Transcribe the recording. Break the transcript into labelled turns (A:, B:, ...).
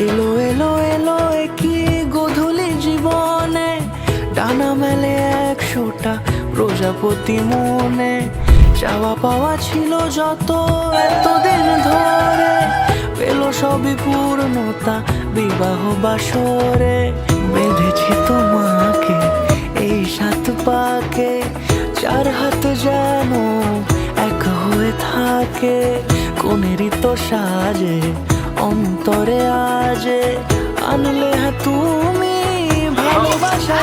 A: এলো এলো এলো কি গোধূলি জীবনে, ডানা মেলে 100টা প্রজাপতি মনে। চাওয়া পাওয়া ছিল যত এতদিন ধরে, পেল সবই পূর্ণতা বিবাহ বাসরে। বেঁধেছি তোমাকে এই 7 পাকে, 4 হাত যেন এক হয়ে থাকে। কোনেরই তো সাজে অন্তরে আজে, আনলে তুমি ভালোবাসা।